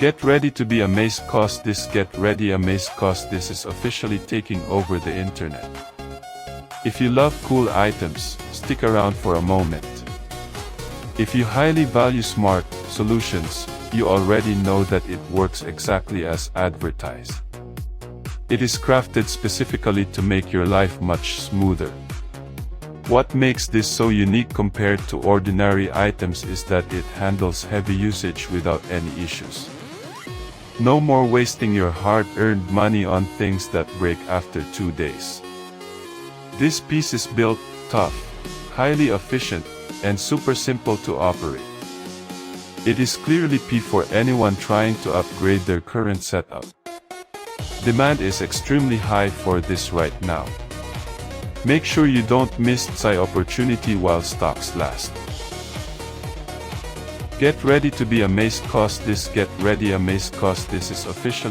Get ready to be amazed, cause this this is officially taking over the internet. If you love cool items, stick around for a moment. If you highly value smart solutions, you already know that it works exactly as advertised. It is crafted specifically to make your life much smoother. What makes this so unique compared to ordinary items is that it handles heavy usage without any issues. No more wasting your hard-earned money on things that break after 2 days. This piece is built tough, highly efficient, and super simple to operate. It is clearly P for anyone trying to upgrade their current setup. Demand is extremely high for this right now. Make sure you don't miss this opportunity while stocks last. Get ready to be amazed, cause this is officially